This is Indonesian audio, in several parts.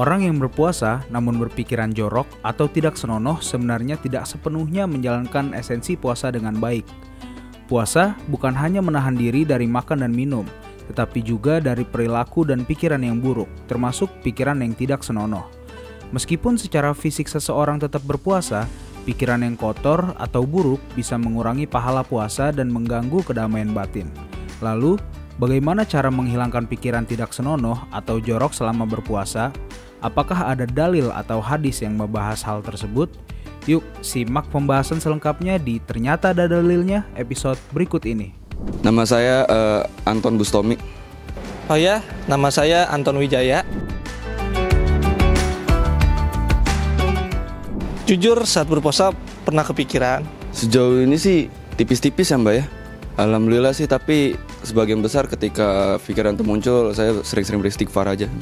Orang yang berpuasa namun berpikiran jorok atau tidak senonoh sebenarnya tidak sepenuhnya menjalankan esensi puasa dengan baik. Puasa bukan hanya menahan diri dari makan dan minum, tetapi juga dari perilaku dan pikiran yang buruk, termasuk pikiran yang tidak senonoh. Meskipun secara fisik seseorang tetap berpuasa, pikiran yang kotor atau buruk bisa mengurangi pahala puasa dan mengganggu kedamaian batin. Lalu, bagaimana cara menghilangkan pikiran tidak senonoh atau jorok selama berpuasa? Apakah ada dalil atau hadis yang membahas hal tersebut? Yuk, simak pembahasan selengkapnya di Ternyata Ada Dalilnya episode berikut ini. Nama saya Anton Bustomi. Oh ya, nama saya Anton Wijaya. Jujur saat berpuasa pernah kepikiran. Sejauh ini sih tipis-tipis ya Mbak ya. Alhamdulillah sih, tapi sebagian besar ketika pikiran itu muncul saya sering-sering beristighfar aja.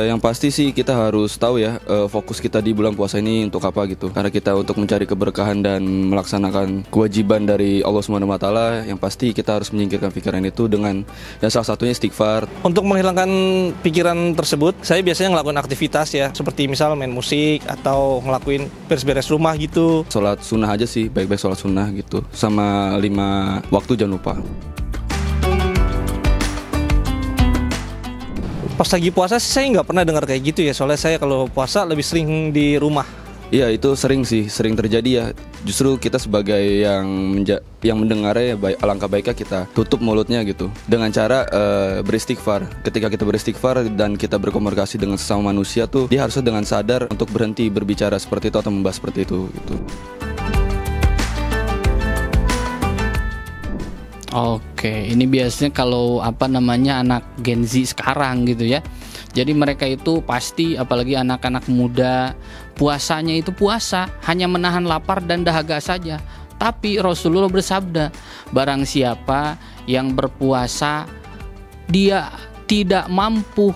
Yang pasti sih kita harus tahu ya fokus kita di bulan puasa ini untuk apa gitu. Karena kita untuk mencari keberkahan dan melaksanakan kewajiban dari Allah SWT. Yang pasti kita harus menyingkirkan pikiran itu dengan yang salah satunya istighfar. Untuk menghilangkan pikiran tersebut, saya biasanya ngelakuin aktivitas ya, seperti misal main musik atau ngelakuin beres-beres rumah gitu. Sholat sunnah aja sih, baik-baik sholat sunnah gitu. Sama 5 waktu jangan lupa. Pas lagi puasa sih saya nggak pernah dengar kayak gitu ya, soalnya saya kalau puasa lebih sering di rumah. Iya, itu sering terjadi ya. Justru kita sebagai yang mendengarnya alangkah baiknya kita tutup mulutnya gitu dengan cara beristighfar. Ketika kita beristighfar dan kita berkomunikasi dengan sesama manusia tuh, dia harusnya dengan sadar untuk berhenti berbicara seperti itu atau membahas seperti itu gitu. Oke, ini biasanya kalau anak Gen Z sekarang gitu ya. Jadi mereka itu pasti, apalagi anak-anak muda, puasanya itu puasa hanya menahan lapar dan dahaga saja. Tapi Rasulullah bersabda, barang siapa yang berpuasa dia tidak mampu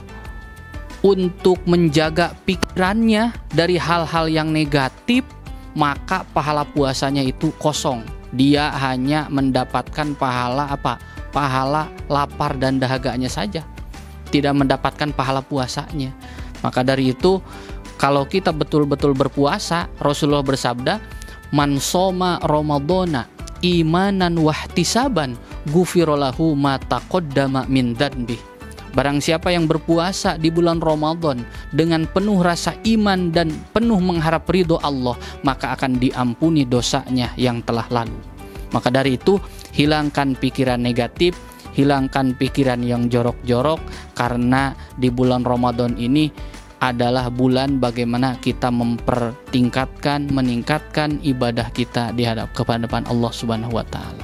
untuk menjaga pikirannya dari hal-hal yang negatif, maka pahala puasanya itu kosong. Dia hanya mendapatkan pahala Pahala lapar dan dahaganya saja, tidak mendapatkan pahala puasanya. Maka dari itu, kalau kita betul-betul berpuasa, Rasulullah bersabda, man soma ramadhana imanan wahtisaban ghufirallahu ma taqaddama min dzanbi. Barang siapa yang berpuasa di bulan Ramadan dengan penuh rasa iman dan penuh mengharap ridho Allah, maka akan diampuni dosanya yang telah lalu. Maka dari itu, hilangkan pikiran negatif, hilangkan pikiran yang jorok-jorok, karena di bulan Ramadan ini adalah bulan bagaimana kita meningkatkan ibadah kita di hadapan Allah Subhanahu wa taala.